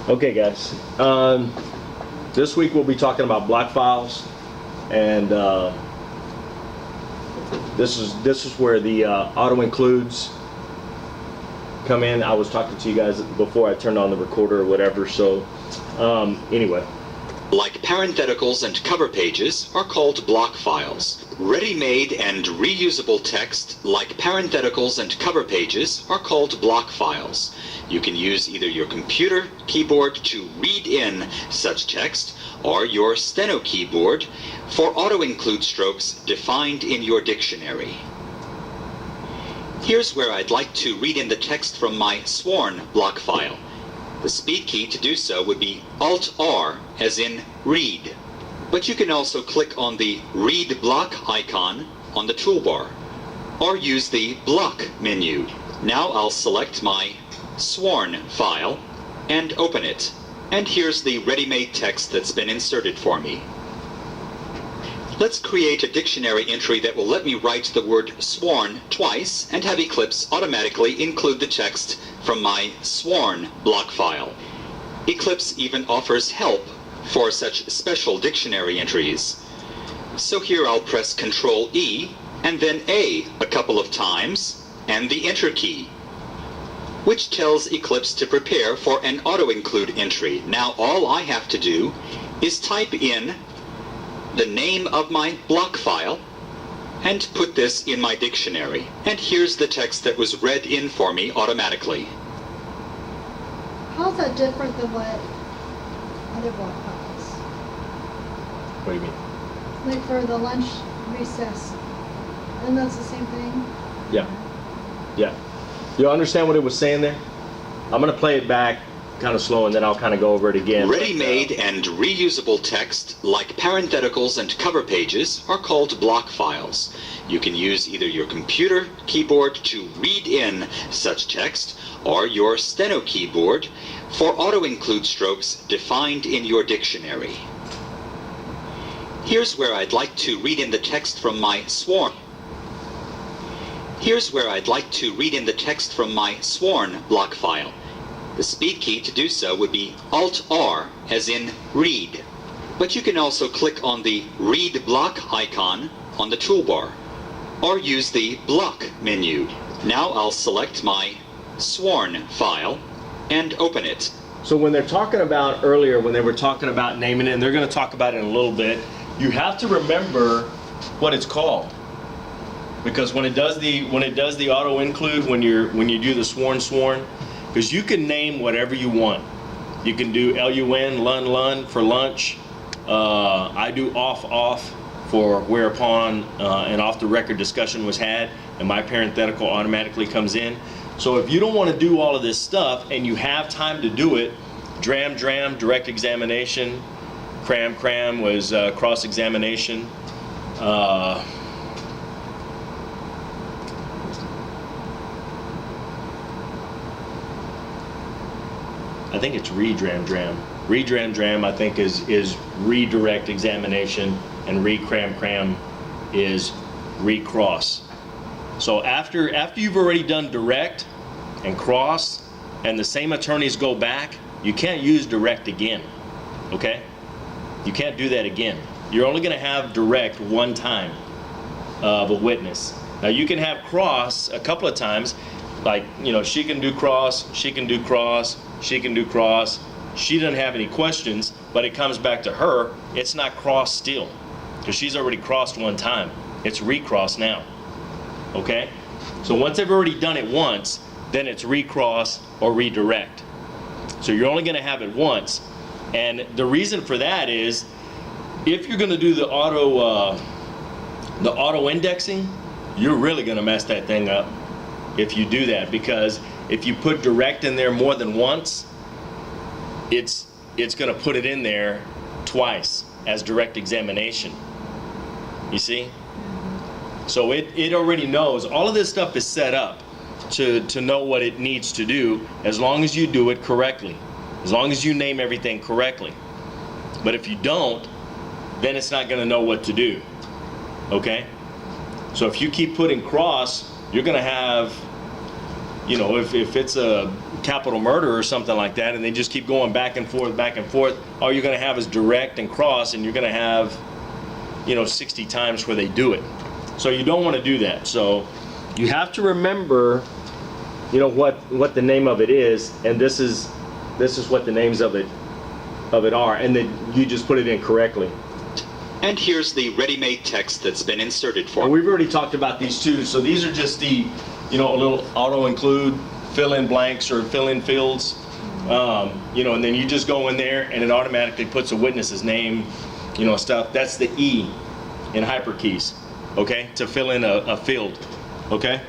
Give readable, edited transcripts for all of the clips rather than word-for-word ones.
Okay, guys. This week we'll be talking about block files, and this is where the auto includes come in. I was talking to you guys before I turned on the recorder or whatever. So anyway. Like parentheticals and cover pages are called block files. Ready-made and reusable text, like parentheticals and cover pages, are called block files. You can use either your computer keyboard to read in such text or your steno keyboard for auto-include strokes defined in your dictionary. Here's where I'd like to read in the text from my sworn block file. The speed key to do so would be Alt-R, as in read. But you can also click on the Read Block icon on the toolbar, or use the Block menu. Now I'll select my sworn file and open it. And here's the ready-made text that's been inserted for me. Let's create a dictionary entry that will let me write the word sworn twice and have Eclipse automatically include the text from my sworn block file. Eclipse even offers help for such special dictionary entries. So here I'll press Ctrl E and then A couple of times and the Enter key, which tells Eclipse to prepare for an auto-include entry. Now all I have to do is type in the name of my block file and put this in my dictionary. And here's the text that was read in for me automatically. How's that different than what other block files? What do you mean? Like for the lunch recess, and that's the same thing? Yeah. You understand what it was saying there? I'm going to play it back kind of slow, and then I'll kind of go over it again. Ready-made and reusable text, like parentheticals and cover pages, are called block files. You can use either your computer keyboard to read in such text or your steno keyboard for auto-include strokes defined in your dictionary. Here's where I'd like to read in the text from my sworn. Here's where I'd like to read in the text from my sworn block file. The speed key to do so would be Alt-R, as in read. But you can also click on the Read Block icon on the toolbar, or use the Block menu. Now I'll select my sworn file and open it. So when they're talking about earlier, when they were talking about naming it, and they're going to talk about it in a little bit, you have to remember what it's called. Because when it does the auto include, when you do the sworn, because you can name whatever you want. You can do LUN, lun for lunch. I do off for whereupon an off the record discussion was had, and my parenthetical automatically comes in. So if you don't want to do all of this stuff and you have time to do it, dram, direct examination, cram was cross examination. I think it's redram. Redram I think is redirect examination, and recram is recross. So after you've already done direct and cross and the same attorneys go back, you can't use direct again. Okay? You can't do that again. You're only going to have direct one time of a witness. Now you can have cross a couple of times, like, she can do cross, she can do cross, she can do cross. She doesn't have any questions, but it comes back to her. It's not cross still, because she's already crossed one time. It's recross now. Okay? So once they've already done it once, then it's recross or redirect. So you're only going to have it once. And the reason for that is, if you're going to do the auto indexing, you're really going to mess that thing up if you do that, because if you put direct in there more than once, it's going to put it in there twice as direct examination. You see? So it already knows. All of this stuff is set up to know what it needs to do, as long as you do it correctly, as long as you name everything correctly. But if you don't, then it's not going to know what to do. Okay? So if you keep putting cross, you're going to have you know, if it's a capital murder or something like that, and they just keep going back and forth, all you're going to have is direct and cross, and you're going to have, you know, 60 times where they do it. So you don't want to do that. So you have to remember, you know, what the name of it is, and this is what the names of it are, and then you just put it in correctly. And here's the ready-made text that's been inserted for And me. we've already talked about these too. So these are just the, you know, a little auto include, fill in blanks or fill in fields. You know, and then you just go in there and it automatically puts a witness's name, you know, stuff. That's the E in HyperKeys, okay, to fill in a field, okay?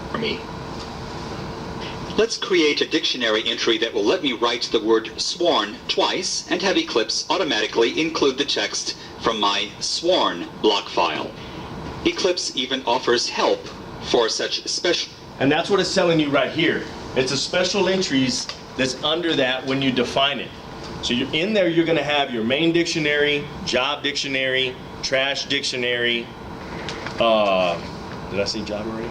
For me. Let's create a dictionary entry that will let me write the word sworn twice and have Eclipse automatically include the text from my sworn block file. Eclipse even offers help for such special... And that's what it's telling you right here. It's a special entries that's under that when you define it. So you're in there, you're going to have your main dictionary, job dictionary, trash dictionary. Did I say job already?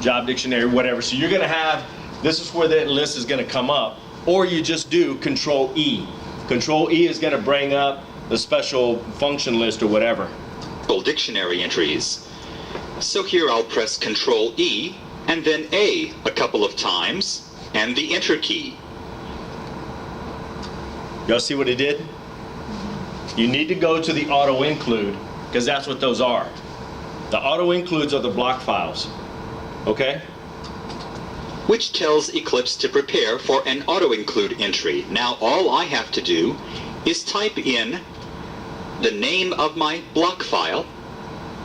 Job dictionary, whatever. So you're going to have, this is where that list is going to come up. Or you just do Control E. Control E is going to bring up the special function list or whatever. dictionary entries. So here I'll press Control E and then A a couple of times and the Enter key. Y'all see what it did? You need to go to the auto include because that's what those are. The auto includes are the block files. Okay? Which tells Eclipse to prepare for an auto-include entry. Now all I have to do is type in the name of my block file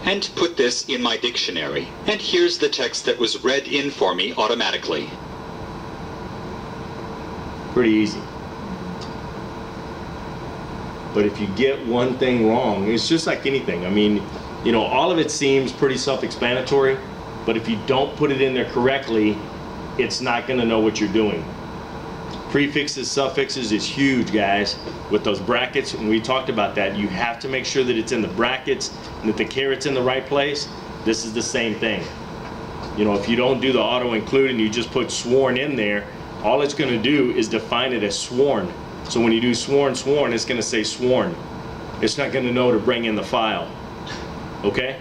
and put this in my dictionary. And here's the text that was read in for me automatically. Pretty easy. But if you get one thing wrong, it's just like anything. I mean, you know, all of it seems pretty self-explanatory, but if you don't put it in there correctly, it's not going to know what you're doing. Prefixes, suffixes is huge, guys. With those brackets, and we talked about that, you have to make sure that it's in the brackets and that the caret's in the right place. This is the same thing. You know, if you don't do the auto-include and you just put sworn in there, all it's going to do is define it as sworn. So when you do sworn, it's going to say sworn. It's not going to know to bring in the file. Okay?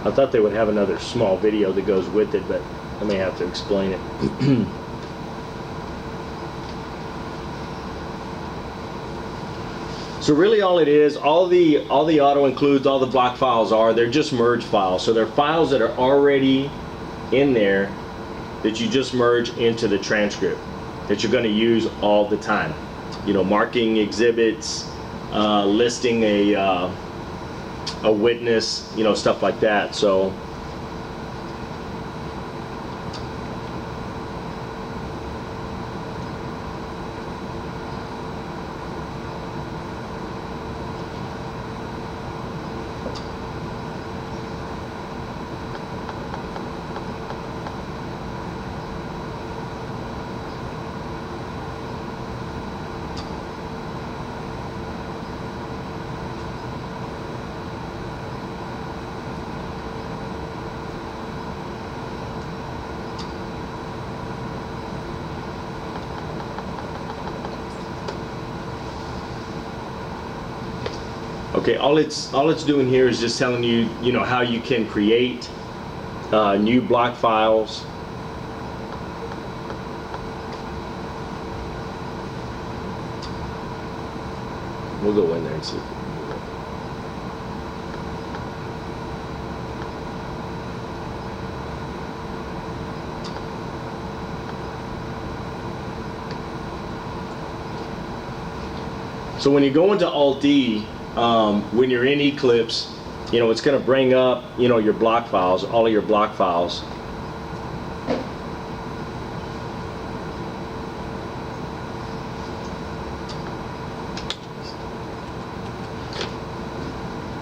I thought they would have another small video that goes with it, but I may have to explain it. So really all it is, all the auto includes, all the block files are, they're just merge files. So they're files that are already in there that you just merge into the transcript that you're going to use all the time. You know, marking exhibits, listing a witness, you know, stuff like that. So okay, all it's doing here is just telling you, you know, how you can create new block files We'll go in there and see. If we can do it. So when you go into Alt-D, when you're in Eclipse, you know, it's going to bring up, you know, your block files, all of your block files.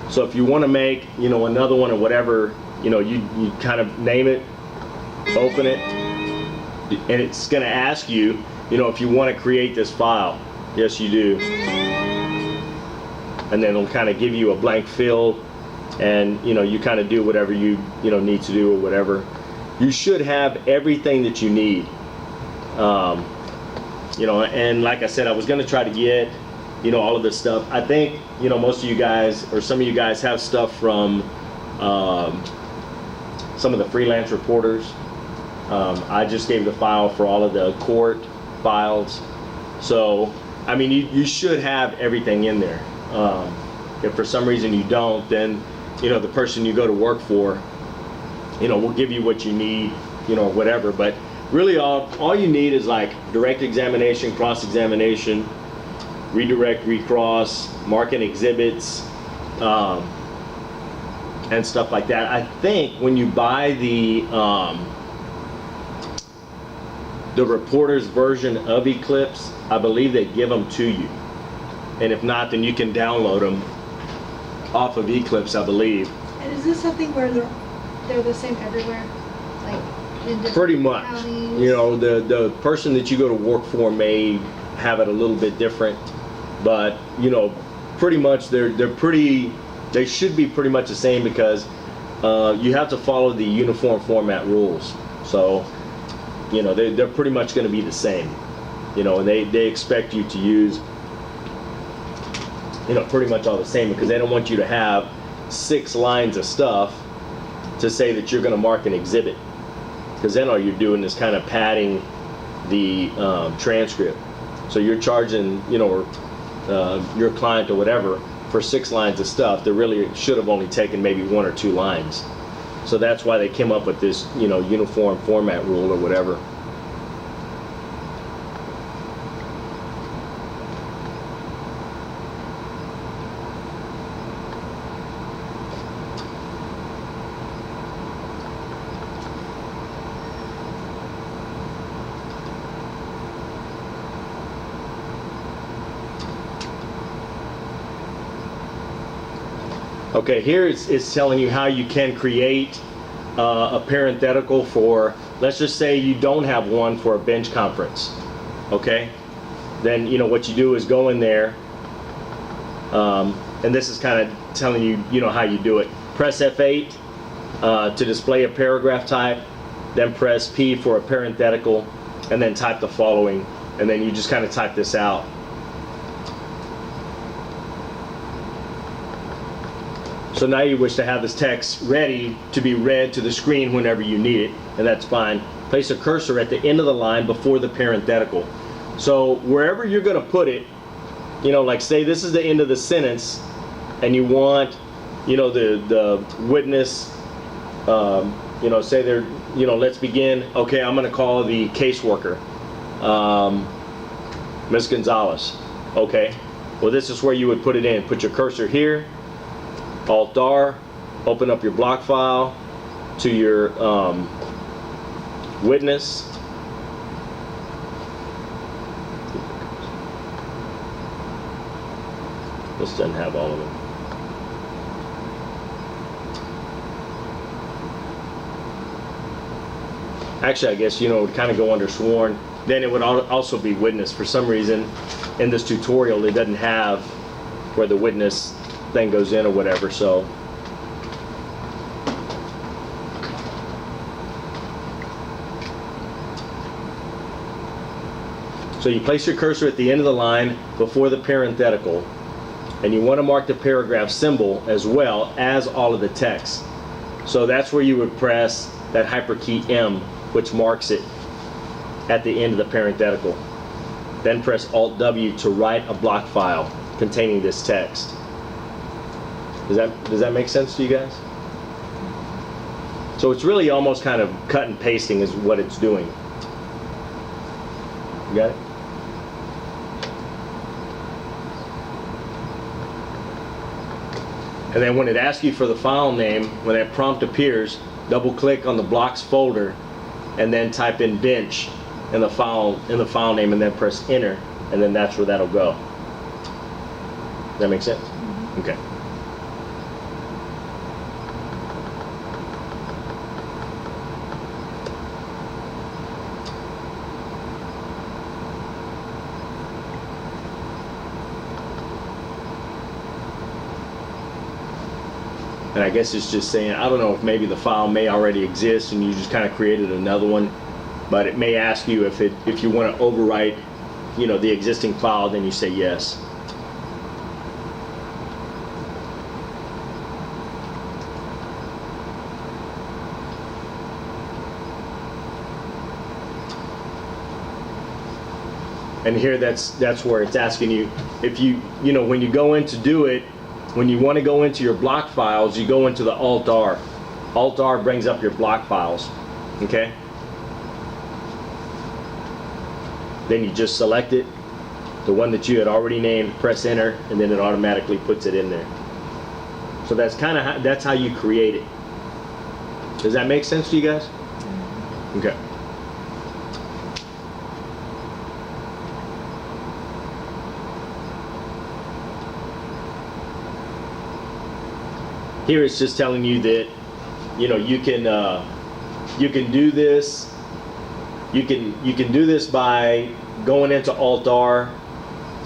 So if you want to make, you know, another one or whatever, you know, you kind of name it, open it, and it's going to ask you, you know, if you want to create this file. Yes, you do. And then it'll kind of give you a blank field, and you know, you kind of do whatever you know need to do or whatever. You should have everything that you need. You know, and like I said, I was going to try to get, you know, all of this stuff. I think, you know, most of you guys, or some of you guys, have stuff from some of the freelance reporters. I just gave the file for all of the court files. So, I mean, you should have everything in there. If for some reason you don't, then, you know, the person you go to work for, you know, will give you what you need, you know, whatever. But really all you need is like direct examination, cross-examination, redirect, recross, marking exhibits, and stuff like that. I think when you buy the reporter's version of Eclipse, I believe they give them to you. And if not, then you can download them off of Eclipse, I believe. And is this something where they're the same everywhere? Like in different Pretty much. counties? You know, the person that you go to work for may have it a little bit different, but you know, pretty much they should be pretty much the same, because you have to follow the uniform format rules. So, you know, they're pretty much going to be the same. You know, and they expect you to use, you know, pretty much all the same, because they don't want you to have 6 lines of stuff to say that you're going to mark an exhibit, because then all you're doing is kind of padding the transcript. So you're charging, you know, your client or whatever for 6 lines of stuff that really should have only taken maybe 1 or 2 lines. So that's why they came up with this, you know, uniform format rule or whatever. Okay, here it's telling you how you can create a parenthetical for, let's just say you don't have one for a bench conference. Okay, then you know what you do is go in there, and this is kind of telling you, you know, how you do it. Press F8 to display a paragraph type, then press P for a parenthetical, and then type the following, and then you just kind of type this out. So now you wish to have this text ready to be read to the screen whenever you need it, and that's fine. Place a cursor at the end of the line before the parenthetical. So wherever you're going to put it, you know, like say this is the end of the sentence, and you want, you know, the witness, you know, say they're, you know, let's begin. Okay, I'm going to call the caseworker, Ms. Gonzalez. Okay, well this is where you would put it in. Put your cursor here. Alt-R, open up your block file to your witness. This doesn't have all of them. Actually, I guess, you know, it would kind of go under sworn. Then it would also be witness. For some reason, in this tutorial, it doesn't have where the witness thing goes in or whatever, so you place your cursor at the end of the line before the parenthetical, and you want to mark the paragraph symbol as well as all of the text. So that's where you would press that hyperkey M, which marks it at the end of the parenthetical. Then press Alt-W to write a block file. containing this text. Does that make sense to you guys? So it's really almost kind of cut and pasting is what it's doing. You got it? And then when it asks you for the file name, when that prompt appears, double click on the blocks folder and then type in bench in the file name and then press enter, and then that's where that'll go. Does that make sense? Mm-hmm. Okay. And I guess it's just saying, I don't know if maybe the file may already exist and you just kind of created another one, but it may ask you if you want to overwrite, the existing file, then you say yes. And here that's where it's asking you if when you go in to do it. When you want to go into your block files, you go into the Alt-R. Alt-R brings up your block files, okay? Then you just select it, the one that you had already named, press enter, and then it automatically puts it in there. So that's how you create it. Does that make sense to you guys? Okay. Here it's just telling you that, you can do this. You can do this by going into Alt-R,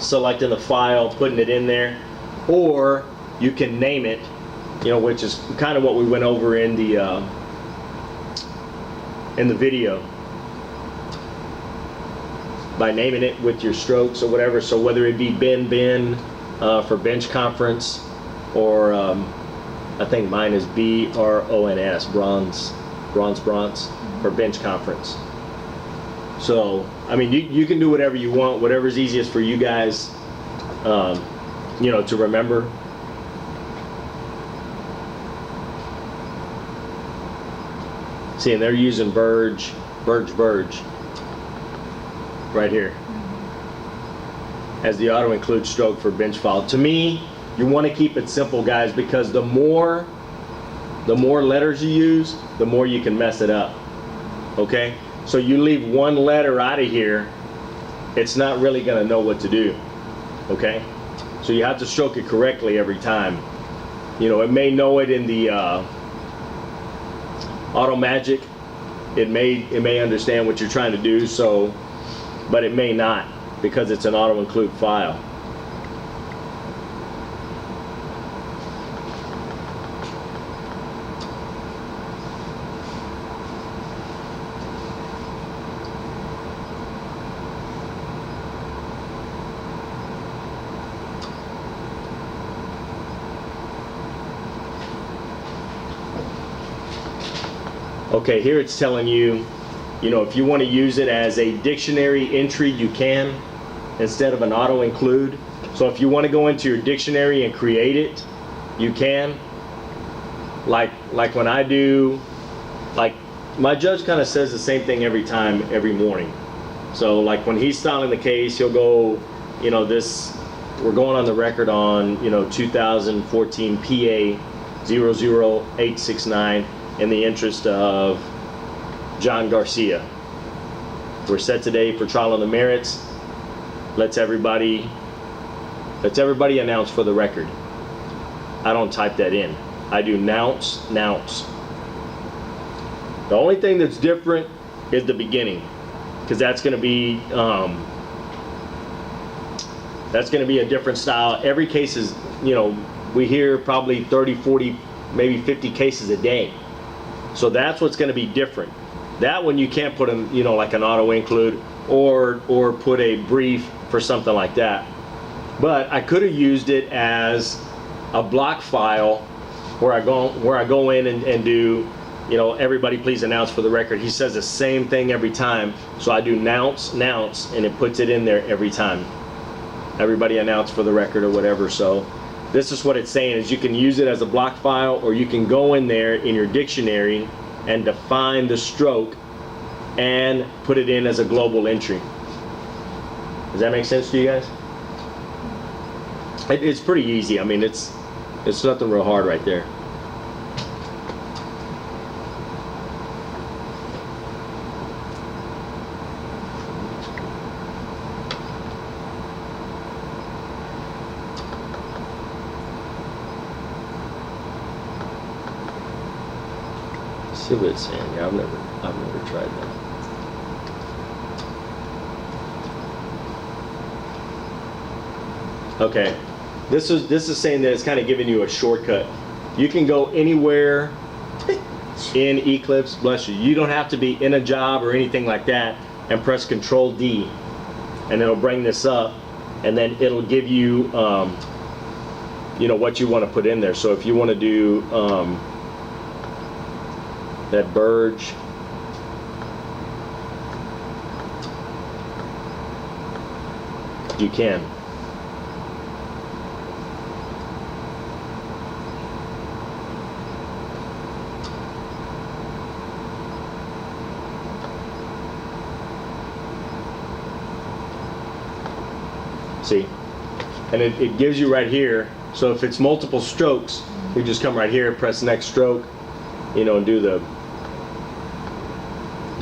selecting the file, putting it in there, or you can name it, which is kind of what we went over in the video, by naming it with your strokes or whatever. So whether it be Ben for bench conference, or I think mine is BRONS, bronze for bench conference. So, I mean, you can do whatever you want, whatever's easiest for you guys, to remember. See, and they're using Verge right here as the auto include stroke for bench file. To me, you want to keep it simple, guys, because the more letters you use, the more you can mess it up. Okay? So you leave one letter out of here, it's not really going to know what to do. Okay? So you have to stroke it correctly every time. It may know it in the Automagic. It may understand what you're trying to do, but it may not, because it's an auto include file. Okay, here it's telling you, if you want to use it as a dictionary entry, you can, instead of an auto include. So if you want to go into your dictionary and create it, you can. Like when I do, like my judge kind of says the same thing every time, every morning. So like when he's styling the case, he'll go, we're going on the record on, 2014 PA 00869. In the interest of John Garcia. We're set today for trial on the merits. Let's everybody announce for the record. I don't type that in. I do nounce. The only thing that's different is the beginning, because that's going to be a different style. Every case is, we hear probably 30, 40, maybe 50 cases a day. So that's what's going to be different. That one you can't put in, like an auto include or put a brief for something like that. But I could have used it as a block file where I go in and do, everybody please announce for the record. He says the same thing every time. So I do nounce, and it puts it in there every time. everybody announce for the record or whatever. So this is what it's saying, is you can use it as a block file, or you can go in there in your dictionary and define the stroke and put it in as a global entry. Does that make sense to you guys? It's pretty easy. I mean, it's nothing real hard right there. See what it's saying. Yeah, I've never tried that. Okay, this is saying that it's kind of giving you a shortcut. You can go anywhere in Eclipse. Bless you. You don't have to be in a job or anything like that, and press Control D, and it'll bring this up, and then it'll give you, you know, what you want to put in there. So if you want to do that Burge, you can. See, and it gives you right here. So if it's multiple strokes, you just come right here, press next stroke, you know, and do the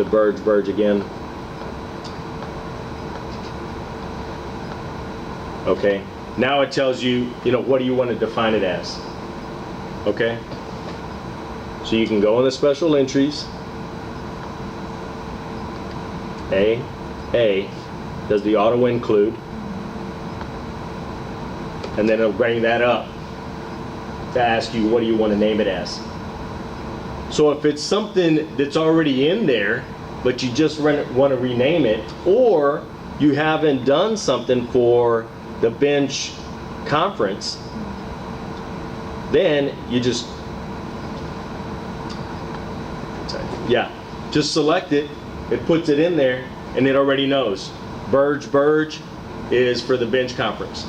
Burge again. Okay, now it tells you, you know, what do you want to define it as. Okay, so you can go in the special entries. A does the auto include, and then it'll bring that up to ask you, what do you want to name it as. So if it's something that's already in there, but you just want to rename it, or you haven't done something for the bench conference, then you just, just select it. It puts it in there, and it already knows. Burge is for the bench conference.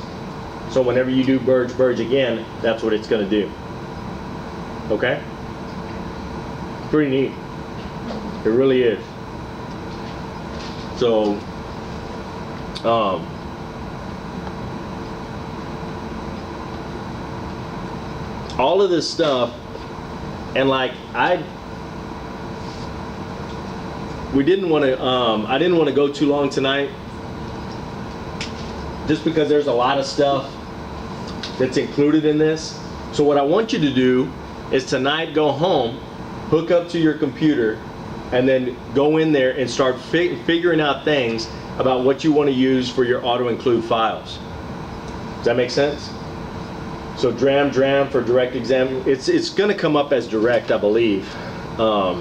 So whenever you do Burge again, that's what it's going to do. Okay? Pretty neat. It really is. So, all of this stuff, and like we didn't want to, I didn't want to go too long tonight, just because there's a lot of stuff that's included in this. So what I want you to do is tonight go home, hook up to your computer, and then go in there and start figuring out things about what you want to use for your auto-include files. Does that make sense? So DRAM for direct exam, it's going to come up as direct, I believe. I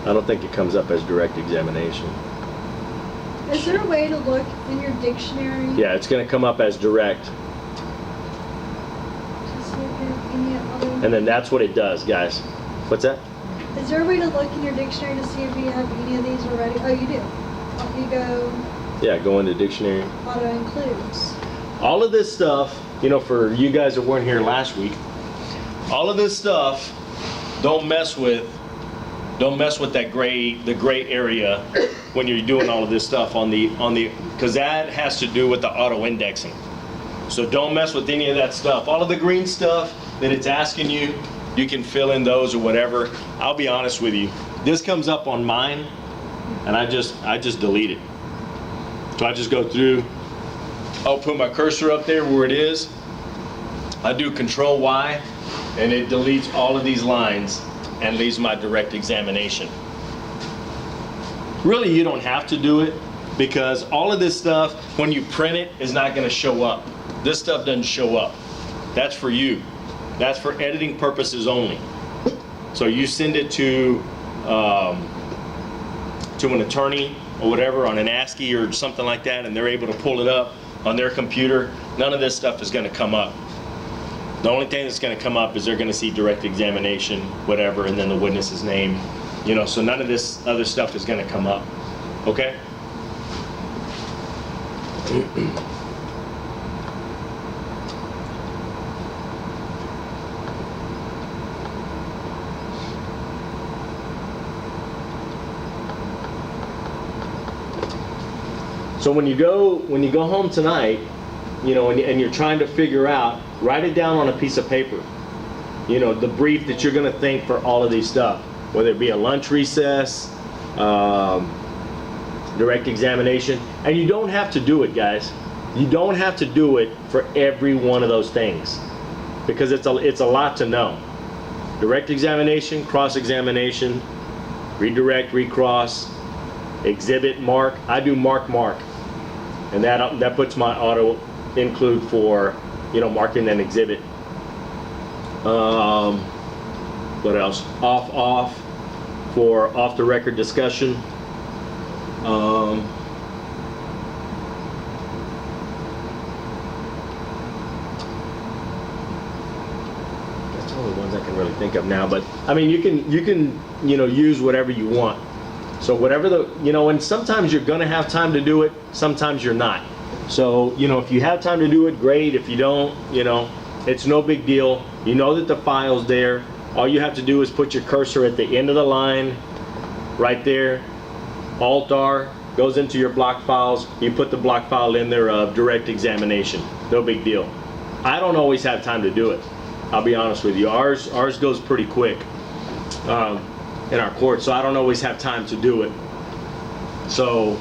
don't think it comes up as direct examination. Is there a way to look in your dictionary? Yeah, it's going to come up as direct. To see if you have any other? And then that's what it does, guys. What's that? Is there a way to look in your dictionary to see if you have any of these already? Oh, you do. You go Yeah, go into dictionary. auto includes. All of this stuff, you know, for you guys that weren't here last week, all of this stuff, don't mess with that the gray area when you're doing all of this stuff on the because that has to do with the auto indexing. So don't mess with any of that stuff. All of the green stuff that it's asking you, you can fill in those or whatever. I'll be honest with you, this comes up on mine, and I just delete it. So I just go through. I'll put my cursor up there where it is. I do Control Y, and it deletes all of these lines and leaves my direct examination. Really, you don't have to do it, because all of this stuff, when you print it, is not going to show up. This stuff doesn't show up. That's for you. That's for editing purposes only. So you send it to an attorney or whatever on an ASCII or something like that, and they're able to pull it up on their computer. None of this stuff is going to come up. The only thing that's going to come up is they're going to see direct examination, whatever, and then the witness's name. You know, so none of this other stuff is going to come up. Okay? So when you go home tonight, you know, and you're trying to figure out, write it down on a piece of paper. You know, the brief that you're going to think for all of these stuff, whether it be a lunch recess, direct examination, and you don't have to do it, guys. You don't have to do it for every one of those things, because it's a lot to know. Direct examination, cross-examination, redirect, recross, exhibit, mark. I do mark, and that puts my auto include for, you know, marking an exhibit. What else? Off for off the record discussion. That's the only ones I can really think of now. But I mean, you can you know, use whatever you want. So whatever the, you know, and sometimes you're gonna have time to do it, sometimes you're not. So, you know, if you have time to do it, great. If you don't, you know, it's no big deal. You know that the file's there. All you have to do is put your cursor at the end of the line, right there. Alt-R goes into your block files. You put the block file in there of direct examination. No big deal. I don't always have time to do it. I'll be honest with you. Ours goes pretty quick in our court, so I don't always have time to do it. So,